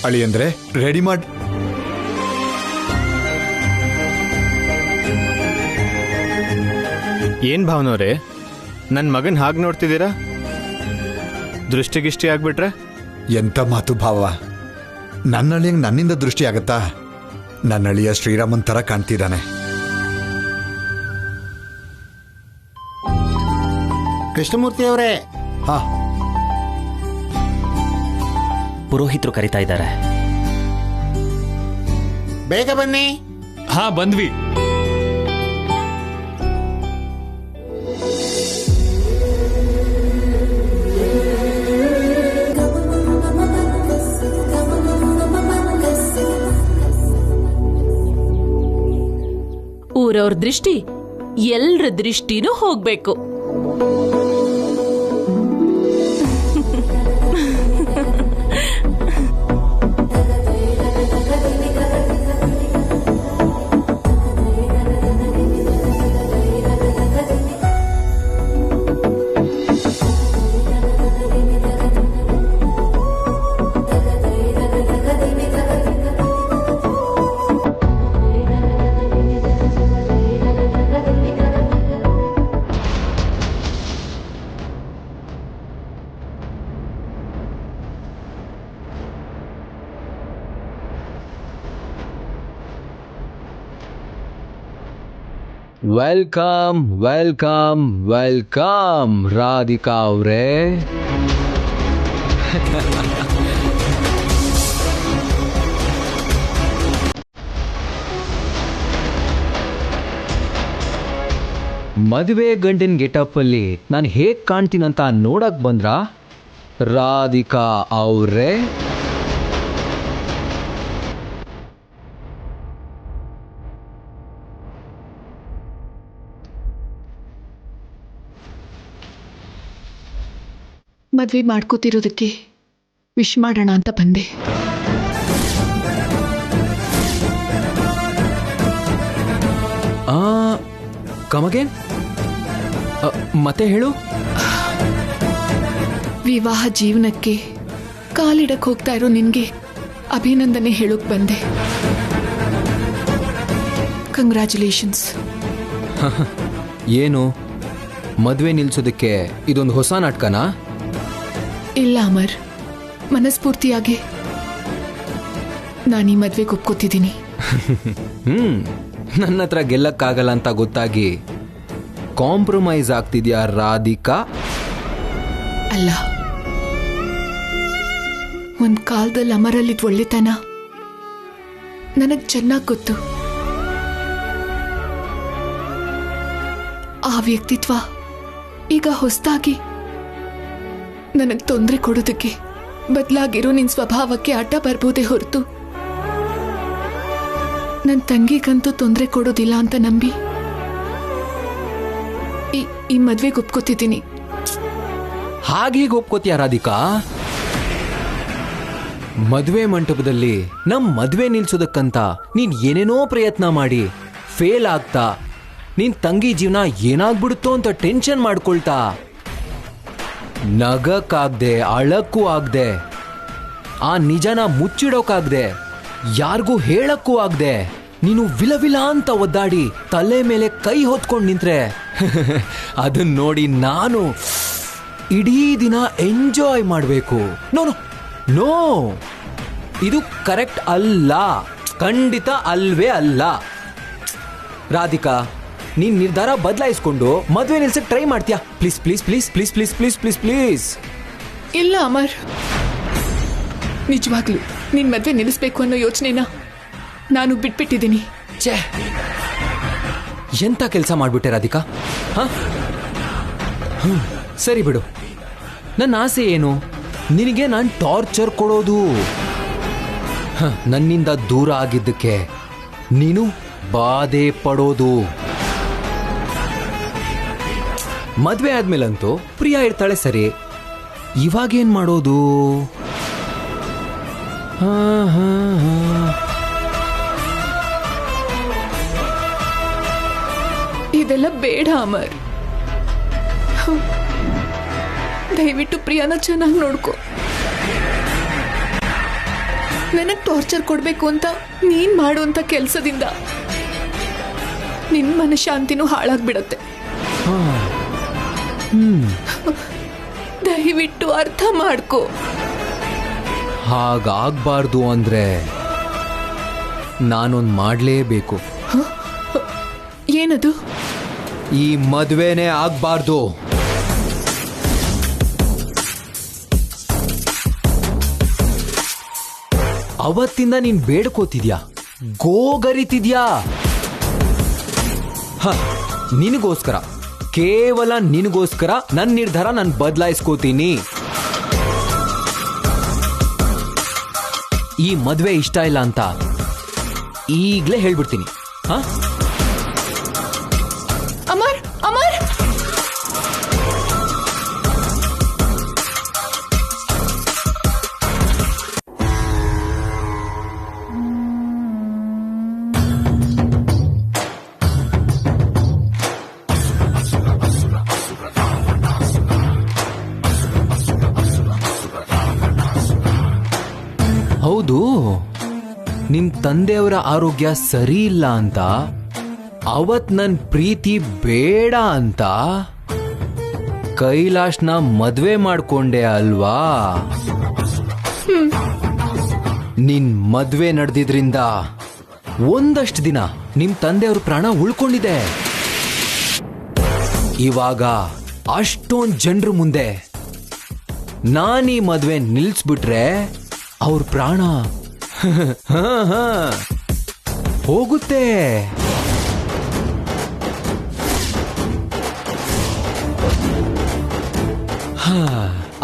ಅಳಿ ಅಂದ್ರೆ ರೆಡಿ ಮಾಡಿ. ಏನ್ ಭಾವನವ್ರೆ, ನನ್ನ ಮಗನ್ ಹಾಗೆ ನೋಡ್ತಿದ್ದೀರಾ? ದೃಷ್ಟಿಗಿಷ್ಟಿ ಆಗ್ಬಿಟ್ರೆ? ಎಂತ ಮಾತು ಭಾವ, ನನ್ನ ಅಳಿಯಂಗೆ ನನ್ನಿಂದ ದೃಷ್ಟಿ ಆಗತ್ತಾ? ನನ್ನ ಅಳಿಯ ಶ್ರೀರಾಮನ್ ತರ ಕಾಣ್ತಿದ್ದಾನೆ. ಕೃಷ್ಣಮೂರ್ತಿ ಅವರೇ. ಹಾ, ಪುರೋಹಿತರು ಕರೀತಾ ಇದ್ದಾರೆ. ಬೇಗ ಬನ್ನಿ. ಹಾ, ಬಂದ್ವಿ. ಊರವ್ರ ದೃಷ್ಟಿ ಎಲ್ರ ದೃಷ್ಟಿನೂ ಹೋಗ್ಬೇಕು. ವೆಲ್ಕಮ್ ವೆಲ್ಕಮ್ ವೆಲ್ಕಮ್ ರಾಧಿಕಾ ಅವರೇ. ಮದುವೆ ಗಂಡಿನ ಗೆಟಪ್ ಅಲ್ಲಿ ನಾನು ಹೇಗ್ ಕಾಣ್ತೀನಂತ ನೋಡಕ್ ಬಂದ್ರಾ ರಾಧಿಕಾ ಅವರೇ? ಮದ್ವೆ ಮಾಡ್ಕೋತಿರೋದಕ್ಕೆ ವಿಶ್ ಮಾಡೋಣ ಅಂತ ಬಂದೆ. ಕಮಗೆ ಮತ್ತೆ ಹೇಳು. ವಿವಾಹ ಜೀವನಕ್ಕೆ ಕಾಲಿಡಕ್ ಹೋಗ್ತಾ ಇರೋ ನಿನ್ಗೆ ಅಭಿನಂದನೆ ಹೇಳೋಕ್ ಬಂದೆ. ಕಂಗ್ರ್ಯಾಚುಲೇಷನ್ಸ್. ಏನು ಮದುವೆ ನಿಲ್ಸೋದಕ್ಕೆ ಇದೊಂದು ಹೊಸ ನಾಟಕನಾ? ಇಲ್ಲ ಅಮರ್, ಮನಸ್ಫೂರ್ತಿಯಾಗಿ ನಾನು ಈ ಮದ್ವೆಗೆ ಒಪ್ಕೋತಿದ್ದೀನಿ. ನನ್ನ ಹತ್ರ ಗೆಲ್ಲಕ್ಕಾಗಲ್ಲ ಅಂತ ಗೊತ್ತಾಗಿ ಕಾಂಪ್ರಮೈಸ್ ಆಗ್ತಿದ್ಯಾ ರಾಧಿಕಾ? ಅಲ್ಲ, ಒಂದ್ ಕಾಲದಲ್ಲಿ ಅಮರಲ್ಲಿದ್ ಒಳ್ಳೆತನ ನನಗ್ ಚೆನ್ನಾಗ್ ಗೊತ್ತು. ಆ ವ್ಯಕ್ತಿತ್ವ ಈಗ ಹೊಸದಾಗಿ ನನಗ್ ತೊಂದರೆ ಕೊಡೋದಕ್ಕೆ ಬದಲಾಗಿರೋ ನಿನ್ ಸ್ವಭಾವಕ್ಕೆ ಅಡ್ಡ ಬರ್ಬೋದೇ ಹೊರತು ನನ್ನ ತಂಗಿಗಂತೂ ತೊಂದರೆ ಕೊಡೋದಿಲ್ಲ ಅಂತ ನಂಬಿ ಈ ಮದ್ವೆಗೆ ಒಪ್ಕೋತಿದ್ದೀನಿ. ಹಾಗೆ ಒಪ್ಕೋತೀಯ ರಾಧಿಕಾ? ಮದುವೆ ಮಂಟಪದಲ್ಲಿ ನಮ್ ಮದುವೆ ನಿಲ್ಸೋದಕ್ಕಂತ ನೀನ್ ಏನೇನೋ ಪ್ರಯತ್ನ ಮಾಡಿ ಫೇಲ್ ಆಗ್ತಾ, ನಿನ್ ತಂಗಿ ಜೀವನ ಏನಾಗ್ಬಿಡುತ್ತೋ ಅಂತ ಟೆನ್ಷನ್ ಮಾಡ್ಕೊಳ್ತಾ, ನಗಕ್ಕಾಗ್ದೆ ಅಳಕ್ಕೂ ಆಗ್ದೆ, ಆ ನಿಜನ ಮುಚ್ಚಿಡೋಕಾಗ್ದೆ, ಯಾರಿಗೂ ಹೇಳಕ್ಕೂ ಆಗ್ದೆ ನೀನು ವಿಲವಿಲ ಅಂತ ಒದ್ದಾಡಿ ತಲೆ ಮೇಲೆ ಕೈ ಹೊತ್ಕೊಂಡು ನಿಂತ್ರೆ ಅದನ್ನ ನೋಡಿ ನಾನು ಇಡೀ ದಿನ ಎಂಜಾಯ್ ಮಾಡಬೇಕು. ನೋ ನೋ ನೋ, ಇದು ಕರೆಕ್ಟ್ ಅಲ್ಲ, ಖಂಡಿತ ಅಲ್ವೇ ಅಲ್ಲ. ರಾಧಿಕಾ, ನೀನ್ ನಿರ್ಧಾರ ಬದಲಾಯಿಸ್ಕೊಂಡು ಮದುವೆ ನಿಲ್ಸಕ್ ಟ್ರೈ ಮಾಡ್ತೀಯಾ? Please please please please please please please please. ಇಲ್ಲ ಅಮರ್, ನಿಜವಾಗ್ಲು ನಿನ್ ಮದ್ವೆ ನಿಲ್ಲಿಸ್ಬೇಕು ಅನ್ನೋ ಯೋಚನೆನ ನಾನು ಬಿಟ್ಬಿಟ್ಟಿದ್ದೀನಿ. ಛೇ, ಎಂತ ಕೆಲಸ ಮಾಡ್ಬಿಟ್ಟೆ ರಾಧಿಕಾ? ಸರಿ ಬಿಡು, ನನ್ನ ಆಸೆ ಏನು? ನಿನಗೆ ನಾನು ಟಾರ್ಚರ್ ಕೊಡೋದು. ನನ್ನಿಂದ ದೂರ ಆಗಿದ್ದಕ್ಕೆ ನೀನು ಬಾಧೆ ಪಡೋದು. ಮದ್ವೆ ಆದ್ಮೇಲಂತೂ ಪ್ರಿಯಾ ಇರ್ತಾಳೆ ಸರಿ, ಇವಾಗೇನ್ ಮಾಡೋದು? ಇದೆಲ್ಲ ಬೇಡ ಅಮರ್. ದಯವಿಟ್ಟು ಪ್ರಿಯಾನ ಚೆನ್ನಾಗಿ ನೋಡ್ಕೊ. ನನಗ್ ಟಾರ್ಚರ್ ಕೊಡ್ಬೇಕು ಅಂತ ನೀನ್ ಮಾಡುವಂತ ಕೆಲ್ಸದಿಂದ ನಿನ್ ಮನಶಾಂತಿನೂ ಹಾಳಾಗ್ಬಿಡತ್ತೆ. ದಯವಿಟ್ಟು ಅರ್ಥ ಮಾಡ್ಕೋ. ಹಾಗಾಗ್ಬಾರ್ದು ಅಂದ್ರೆ ನಾನೊಂದ್ ಮಾಡ್ಲೇಬೇಕು. ಏನದು? ಈ ಮದ್ವೆನೇ ಆಗ್ಬಾರ್ದು. ಅವತ್ತಿಂದ ನೀನ್ ಬೇಡ್ಕೋತಿದ್ಯಾ, ಗೋಗರಿತಿದ್ಯಾ. ನಿನಗೋಸ್ಕರ, ಕೇವಲ ನಿನಗೋಸ್ಕರ ನನ್ನ ನಿರ್ಧಾರ ನಾನು ಬದಲಾಯಿಸ್ಕೋತೀನಿ. ಈ ಮದ್ವೆ ಇಷ್ಟ ಇಲ್ಲ ಅಂತ ಈಗ್ಲೇ ಹೇಳ್ಬಿಡ್ತೀನಿ. ಅಮರ್, ಅಮರ್, ಹೌದು, ನಿಮ್ ತಂದೆಯವರ ಆರೋಗ್ಯ ಸರಿ ಇಲ್ಲ ಅಂತ, ಅವತ್ ನನ್ ಪ್ರೀತಿ ಬೇಡ ಅಂತ ಕೈಲಾಶ್ನ ಮದ್ವೆ ಮಾಡ್ಕೊಂಡೆ ಅಲ್ವಾ? ನಿನ್ ಮದ್ವೆ ನಡೆದಿದ್ರಿಂದ ಒಂದಷ್ಟು ದಿನ ನಿಮ್ ತಂದೆಯವ್ರ ಪ್ರಾಣ ಉಳ್ಕೊಂಡಿದೆ. ಇವಾಗ ಅಷ್ಟೊಂದ್ ಜನರ ಮುಂದೆ ನಾನೀ ಮದ್ವೆ ನಿಲ್ಸ್ಬಿಟ್ರೆ ಅವ್ರ ಪ್ರಾಣ ಹೋಗುತ್ತೆ.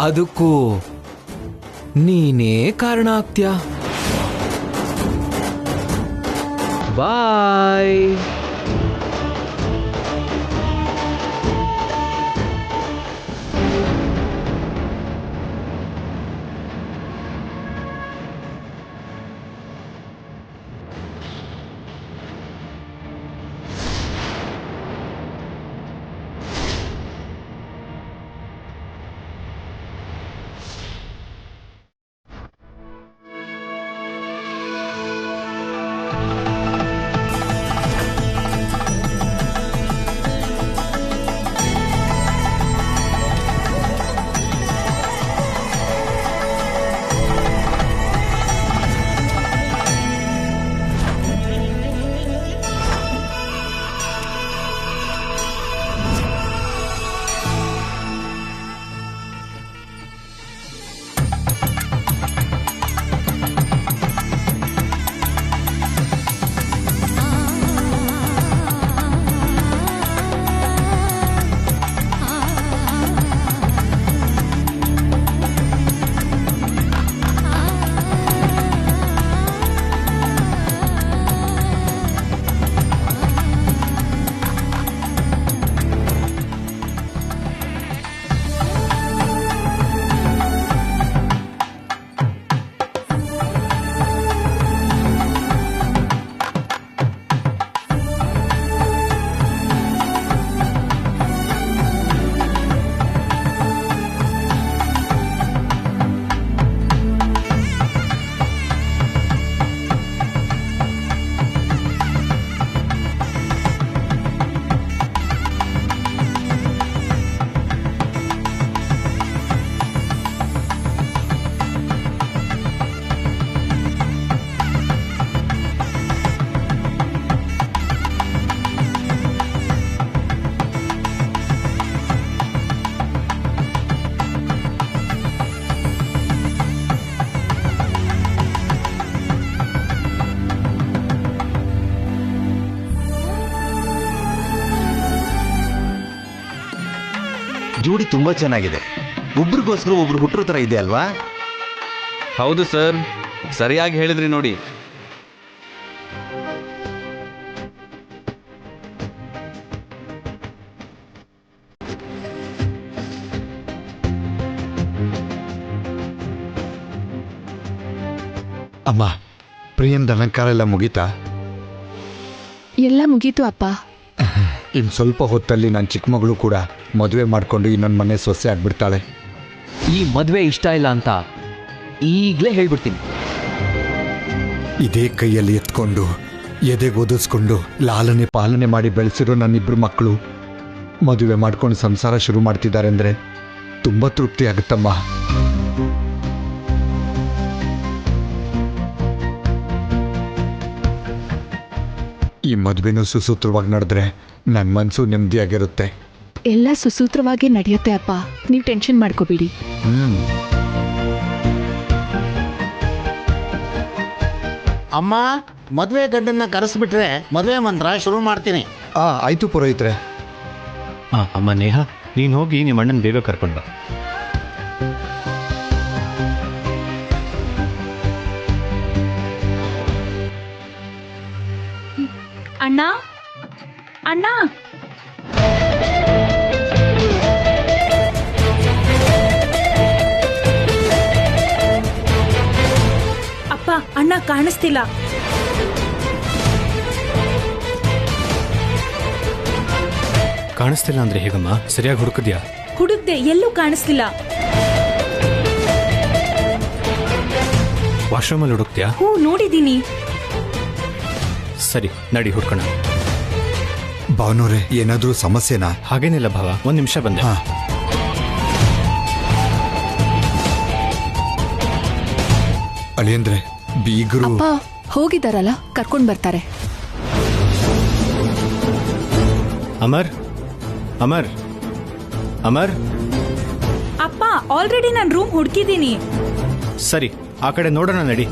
ಅದಕ್ಕೂ ನೀನೇ ಕಾರಣ ಆಗ್ತೀಯಾ. ಬಾಯ್. ಜೋಡಿ ತುಂಬಾ ಚೆನ್ನಾಗಿದೆ. ಒಬ್ರಿಗೋಸ್ಕರ ಒಬ್ರು ಹುಟ್ಟರೋ ತರ ಇದೆ ಅಲ್ವಾ? ಹೌದು ಸರ್, ಸರಿಯಾಗಿ ಹೇಳಿದ್ರಿ ನೋಡಿ. ಅಮ್ಮ, ಪ್ರಿಯಂದ ಅಲಂಕಾರ ಎಲ್ಲ ಮುಗೀತಾ? ಎಲ್ಲ ಮುಗೀತು ಅಪ್ಪ. ಇನ್ನು ಸ್ವಲ್ಪ ಹೊತ್ತಲ್ಲಿ ನನ್ನ ಚಿಕ್ಕ ಮಗಳು ಕೂಡ ಮದುವೆ ಮಾಡಿಕೊಂಡು ಇನ್ನೊಂದು ಮನೆ ಸೊಸೆ ಆಗ್ಬಿಡ್ತಾಳೆ. ಈ ಮದುವೆ ಇಷ್ಟ ಇಲ್ಲ ಅಂತ ಈಗಲೇ ಹೇಳ್ಬಿಡ್ತೀನಿ. ಇದೇ ಕೈಯಲ್ಲಿ ಎತ್ಕೊಂಡು ಎದೆಗೆ ಒದಿಸ್ಕೊಂಡು ಲಾಲನೆ ಪಾಲನೆ ಮಾಡಿ ಬೆಳೆಸಿರೋ ನನ್ನಿಬ್ರು ಮಕ್ಕಳು ಮದುವೆ ಮಾಡ್ಕೊಂಡು ಸಂಸಾರ ಶುರು ಮಾಡ್ತಿದ್ದಾರೆ ಅಂದರೆ ತುಂಬ ತೃಪ್ತಿ ಆಗುತ್ತಮ್ಮ. ಈ ಮದುವೆನೂ ಸುಸೂತ್ರವಾಗಿ ನಡೆದ್ರೆ ನನ್ನ ಮನಸ್ಸು ನೆಮ್ಮದಿಯಾಗಿರುತ್ತೆ. ಎಲ್ಲ ಸುಸೂತ್ರವಾಗಿ ನಡೆಯುತ್ತೆ ಅಪ್ಪ, ನೀವು ಟೆನ್ಷನ್ ಮಾಡ್ಕೋಬೇಡಿ. ಅಮ್ಮ, ಮದುವೆ ಗಂಡನ್ನ ಕರೆಸ್ಬಿಟ್ರೆ ಮದುವೆ ಮಂತ್ರ ಶುರು ಮಾಡ್ತೀನಿ. ಆಯ್ತು ಪುರೋಹಿತ್ರೆ. ಅಮ್ಮ ನೇಹ, ನೀನು ಹೋಗಿ ನಿಮ್ಮ ಅಣ್ಣನ ಬೇಗ ಕರ್ಕೊಂಡ. ಅಣ್ಣ ಅಣ್ಣ, ಅಪ್ಪ ಅಣ್ಣ ಕಾಣಿಸ್ತಿಲ್ಲ. ಕಾಣಿಸ್ತಿಲ್ಲ ಅಂದ್ರೆ ಹೇಗಮ್ಮ? ಸರಿಯಾಗಿ ಹುಡುಕಿದ್ಯಾ? ಹುಡುಕ್ದೆ, ಎಲ್ಲೂ ಕಾಣಿಸ್ತಿಲ್ಲ. ವಾಶ್ರೂಮಲ್ಲಿ ಹುಡುಕ್ತ್ಯಾ? ಹ್ಞೂ, ನೋಡಿದ್ದೀನಿ. ಸರಿ, ನಡಿ ಹುಡ್ಕೋಣ. ಭಾವನವ್ರೆ, ಏನಾದರೂ ಸಮಸ್ಯೆನಾ? ಹಾಗೇನಿಲ್ಲ ಭಾವ, 1 ನಿಮಿಷ ಬಂದೆ. ಅಳಿಯಂದ್ರೆ ಬೀಗರು ಅಪ್ಪ ಹೋಗಿದಾರಲ್ಲ, ಕರ್ಕೊಂಡ್ ಬರ್ತಾರೆ. ಅಮರ್ ಅಮರ್ ಅಮರ್. ಅಪ್ಪ, ಆಲ್ರೆಡಿ ನಾನು ರೂಮ್ ಹುಡುಕಿದ್ದೀನಿ. ಸರಿ, ಆ ಕಡೆ ನೋಡೋಣ, ನಡಿ.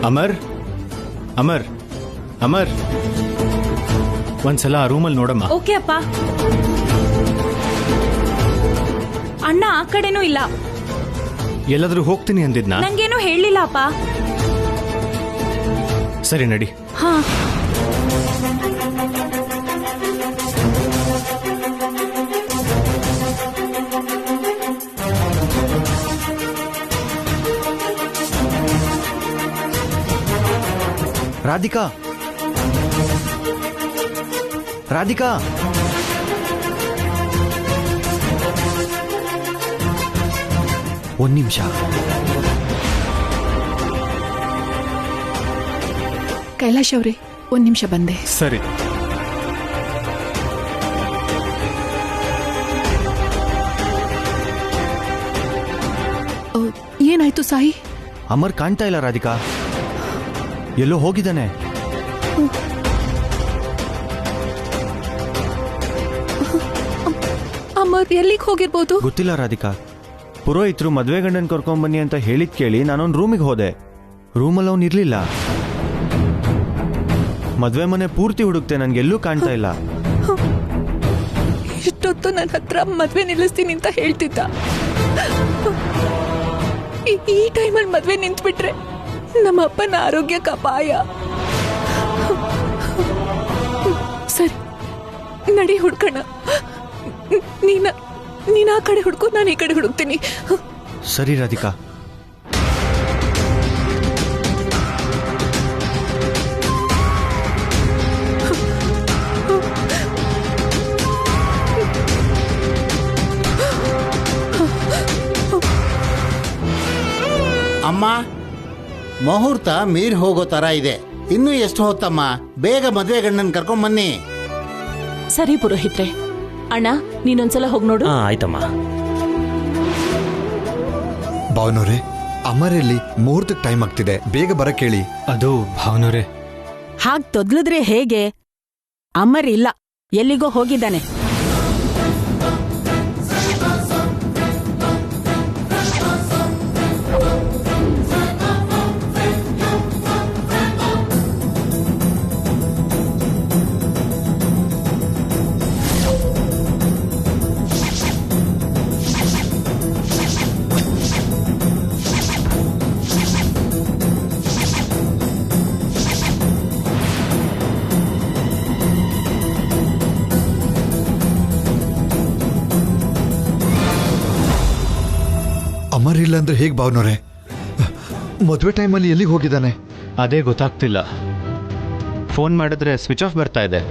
ಅಮರ್ ಅಮರ್ ಅಮರ್, ಒಂದ್ಸಲ ಆ ರೂಮಲ್ಲಿ ನೋಡಮ್ಮ. ಓಕೆ ಅಪ್ಪ. ಅಣ್ಣ ಆ ಕಡೆನೂ ಇಲ್ಲ. ಎಲ್ಲಾದ್ರೂ ಹೋಗ್ತೀನಿ ಅಂದಿದ್ನಾ? ನಂಗೇನು ಹೇಳಿಲ್ಲ ಅಪ್ಪ. ಸರಿ, ನಡಿ. ಹಾ, ರಾಧಿಕಾ, ರಾಧಿಕಾ, ಒಂದು ನಿಮಿಷ. ಕೈಲಾಶ್ ಅವ್ರೆ, 1 ನಿಮಿಷ ಬಂದೆ. ಸರಿ. ಏನಾಯ್ತು ಸಾಯಿ? ಅಮರ್ ಕಾಣ್ತಾ ಇಲ್ಲ ರಾಧಿಕಾ, ಎಲ್ಲೋ ಹೋಗಿದ್ದಾನೆ. ಅಮರ್ ಎಲ್ಲಿಗೆ ಹೋಗಿರ್ಬೋದು? ಗೊತ್ತಿಲ್ಲ ರಾಧಿಕಾ. ಪುರೋಹಿತರು ಮದುವೆ ಗಂಡನ್ ಕರ್ಕೊಂಬನ್ನಿ ಅಂತ ಹೇಳಿದ್ ಕೇಳಿ ನಾನೊಂದು ರೂಮಿಗೆ ಹೋದೆ. ರೂಮಲ್ಲಿ ಅವನು ಇರ್ಲಿಲ್ಲ. ಮದುವೆ ಮನೆ ಪೂರ್ತಿ ಹುಡುಕ್ತೆ, ನನ್ಗೆಲ್ಲೂ ಕಾಣ್ತಾ ಇಲ್ಲ. ಇಷ್ಟೊತ್ತು ನನ್ನ ಹತ್ರ ಮದ್ವೆ ನಿಲ್ಲಿಸ್ತೀನಿ ಅಂತ ಹೇಳ್ತಿದ್ದ. ಈ ಟೈಮಲ್ಲಿ ಮದ್ವೆ ನಿಂತ್ಬಿಟ್ರೆ ನಮ್ಮ ಅಪ್ಪನ ಆರೋಗ್ಯಕ್ಕೆ ಅಪಾಯ. ಸರಿ, ನಡಿ ಹುಡ್ಕೋಣ. ನೀನ್ ಆ ಕಡೆ ಹುಡ್ಕೋ, ನಾನು ಈ ಕಡೆ ಹುಡುಕ್ತೀನಿ. ಸರಿ ರಾಧಿಕಾ. ಅಮ್ಮ, ಮುಹೂರ್ತ ಮೀರಿ ಹೋಗೋ ತರ ಇದೆ. ಇನ್ನೂ ಎಷ್ಟು ಹೊತ್ತಮ್ಮ? ಬೇಗ ಮದುವೆ ಗಂಡನ್ ಕರ್ಕೊಂಬನ್ನಿ. ಸರಿ ಪುರೋಹಿತ್ರೆ. ಅಣ್ಣ, ನೀನೊಂದ್ಸಲ ಹೋಗಿ ನೋಡು. ಆಯ್ತಮ್ಮ. ಭಾವನವ್ರೆ, ಅಮರಲ್ಲಿ ಮುಹೂರ್ತಕ್ಕೆ ಟೈಮ್ ಆಗ್ತಿದೆ, ಬೇಗ ಬರಕ್ ಹೇಳಿ. ಅದು ಭಾವನವ್ರೆ. ಹಾಗ್ ತೊದ್ಲಿದ್ರೆ ಹೇಗೆ? ಅಮರ್ ಇಲ್ಲ, ಎಲ್ಲಿಗೋ ಹೋಗಿದ್ದಾನೆ. ಅಮರ್ ಇಲ್ಲ ಅಂದ್ರೆ ಹೇಗೆ ಭಾವನವ್ರೆ? ಮದುವೆ ಟೈಮಲ್ಲಿ ಎಲ್ಲಿಗೆ ಹೋಗಿದ್ದಾನೆ? ಅದೇ ಗೊತ್ತಾಗ್ತಿಲ್ಲ. ಫೋನ್ ಮಾಡಿದ್ರೆ ಸ್ವಿಚ್ ಆಫ್ ಬರ್ತಾ ಇದೆ.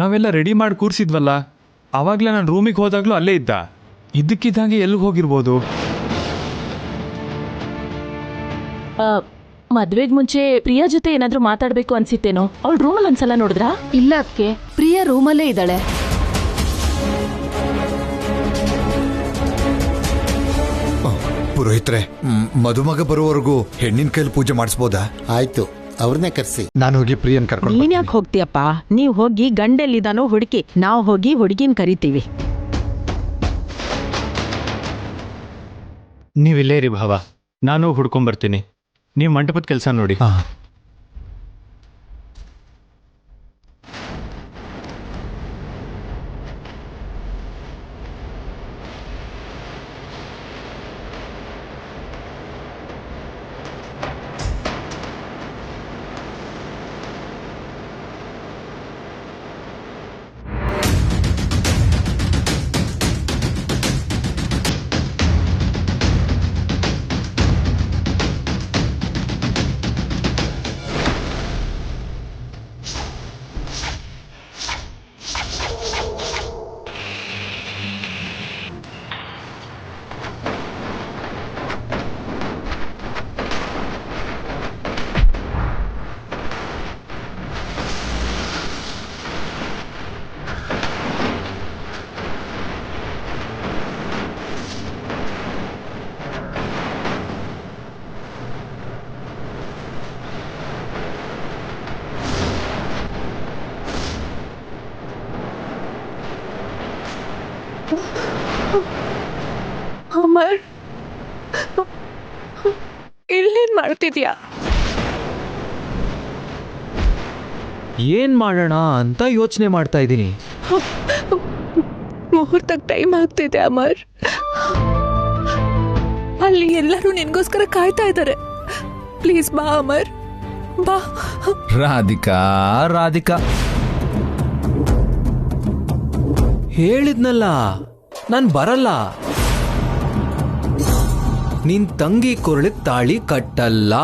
ನಾವೆಲ್ಲ ರೆಡಿ ಮಾಡಿ ಕೂರಿಸಿದ್ವಲ್ಲ, ಆವಾಗಲೇ ನಾನು ರೂಮಿಗೆ ಹೋದಾಗಲೂ ಅಲ್ಲೇ ಇದ್ದ. ಇದ್ದಕ್ಕಿದ್ದಂಗೆ ಎಲ್ಲಿಗೆ ಹೋಗಿರ್ಬೋದು? ಮದ್ವೆಗ್ ಮುಂಚೆ ಪ್ರಿಯಾ ಜೊತೆ ಏನಾದ್ರೂ ಮಾತಾಡ್ಬೇಕು ಅನ್ಸಿತ್ತೇನೋ? ಅವಳ ರೂಮಲ್ಲಿ ಒಂದ್ಸಲ ನೋಡಿದ್ರಾ? ಇಲ್ಲ ಅದಕ್ಕೆ ಪ್ರಿಯಾ ರೂಮಲ್ಲೇ ಇದ್ದಾಳೆ. ಪುರೋಹಿತ್ರೆ, ಮದುಮಗ ಬರುವವರೆಗೂ ಹೆಣ್ಣಿನ ಕೈಲಿ ಪೂಜೆ ಮಾಡಿಸ್ಬೋದಾ? ಆಯ್ತು, ಅವ್ರನ್ನೇ ಕರೆಸಿ. ನಾನು ಹೋಗಿ ಪ್ರಿಯನ್ ಕರ್ಕೊಂಡು ನೀನ್ ಯಾಕೆ ಹೋಗ್ತೀಯಪ್ಪ? ನೀವ್ ಹೋಗಿ ಗಂಡೆಲ್ಲಿದಾನೋ ಹುಡುಕಿ, ನಾವು ಹೋಗಿ ಹುಡುಗಿನ ಕರಿತೀವಿ. ನೀವಿಲ್ಲೇ ಇರಿ ಭಾವ, ನಾನು ಹುಡ್ಕೊಂಬರ್ತೀನಿ. ನೀವು ಮಂಟಪದ ಕೆಲಸ ನೋಡಿ. ಅಮರ್, ಇಲ್ಲೇನ್ ಮಾಡ್ತಿದ್ಯಾ? ಏನ್ ಮಾಡೋಣ ಅಂತ ಯೋಚನೆ ಮಾಡ್ತಾ ಇದ್ದೀನಿ. ಮುಹೂರ್ತಕ್ಕೆ ಟೈಮ್ ಆಗ್ತಿದೆ ಅಮರ್. ಅಲ್ಲಿ ಎಲ್ಲರೂ ನಿನ್ಗೋಸ್ಕರ ಕಾಯ್ತಾ ಇದ್ದಾರೆ. ಪ್ಲೀಸ್ ಬಾ ಅಮರ್, ಬಾ. ರಾಧಿಕಾ, ಹೇಳಿದ್ನಲ್ಲ ನಾನ್ ಬರಲ್ಲ. ನಿನ್ ತಂಗಿ ಕೊರಳಿಗೆ ತಾಳಿ ಕಟ್ಟಲ್ಲ.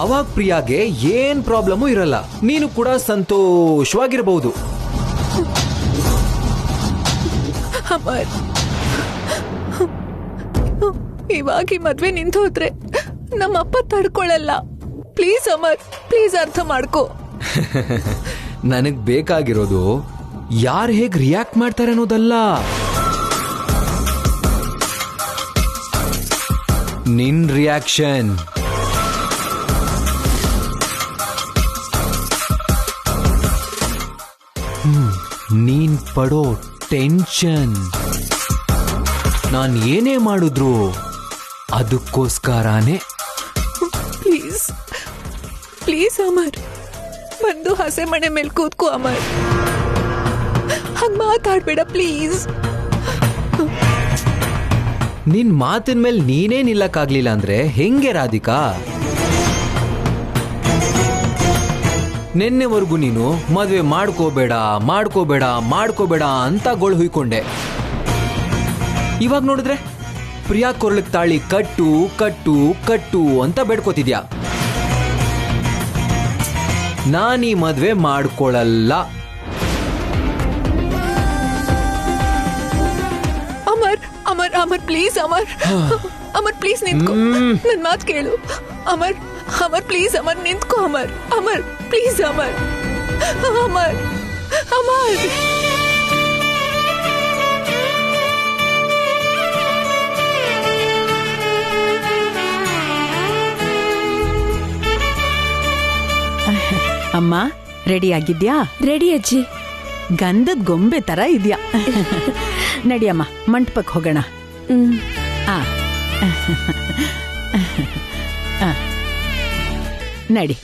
ಅವಾಗ ಪ್ರಿಯಾಗೆ ಏನ್ ಪ್ರಾಬ್ಲಮ್ಮು ಇರಲ್ಲ. ನೀನು ಕೂಡ ಸಂತೋಷವಾಗಿರಬಹುದು. ಅಮರ್, ಇವಾಗ ಈ ಮದ್ವೆ ನಿಂತು ಹೋದ್ರೆ ನಮ್ಮಪ್ಪ ತಡ್ಕೊಳ್ಳಲ್ಲ. ಪ್ಲೀಸ್ ಅಮರ್, ಪ್ಲೀಸ್ ಅರ್ಥ ಮಾಡ್ಕೋ. ನನಗ್ ಬೇಕಾಗಿರೋದು ಯಾರು ಹೇಗ್ ರಿಯಾಕ್ಟ್ ಮಾಡ್ತಾರೆ ಅನ್ನೋದಲ್ಲ, ನಿನ್ ರಿಯಾಕ್ಷನ್. ನೀನ್ ಪಡೋ ಟೆನ್ಷನ್. ನಾನ್ ಏನೇ ಮಾಡಿದ್ರು ಅದಕ್ಕೋಸ್ಕರನೇ. ಪ್ಲೀಸ್ ಪ್ಲೀಸ್ ಅಮರ್, ಬಂದು ಹಸೆ ಮನೆ ಮೇಲೆ ಕೂತ್ಕೋ ಅಮರ್. ಹಂಗ ಮಾತಾಡ್ಬೇಡ ಪ್ಲೀಸ್. ನಿನ್ ಮಾತಿನ ಮೇಲೆ ನೀನೇ ನಿಲ್ಲಕ್ಕಾಗ್ಲಿಲ್ಲ ಅಂದ್ರೆ ಹೆಂಗೆ ರಾಧಿಕಾ? ನಿನ್ನೆವರೆಗೂ ನೀನು ಮದ್ವೆ ಮಾಡ್ಕೋಬೇಡ ಅಂತ ಗೋಳು ಹುಯ್ಕೊಂಡೆ. ಇವಾಗ ನೋಡಿದ್ರೆ ಪ್ರಿಯಾ ಕೊರಳಿಗೆ ತಾಳಿ ಕಟ್ಟು ಕಟ್ಟು ಕಟ್ಟು ಅಂತ ಬೇಡ್ಕೋತಿದ್ಯಾ. ನಾನೀ ಮದ್ವೆ ಮಾಡ್ಕೊಳ್ಳಲ್ಲ. ಅಮರ್ ಅಮರ್ ಅಮರ್ ಪ್ಲೀಸ್ ಅಮರ್. ಅಮರ್ ಪ್ಲೀಸ್ ನಿಂತ್ಕೋ, ನನ್ ಮಾತು ಕೇಳು. ಅಮರ್ ಅಮರ್ ಪ್ಲೀಸ್ ಅಮರ್ ನಿಂತ್ಕೋ. ಅಮರ್ ಅಮರ್ ಪ್ಲೀಸ್ ಅಮರ್. ಅಮರ್ ಅಮರ್ ಅಮ್ಮ, ರೆಡಿ ಆಗಿದ್ಯಾ? ರೆಡಿ ಅಜ್ಜಿ. ಗಂಧದ ಗೊಂಬೆ ತರ ಇದ್ಯಾ. ನಡಿಯಮ್ಮ, ಮಂಟಪಕ್ಕೆ ಹೋಗೋಣ. ಆ ನಡಿ.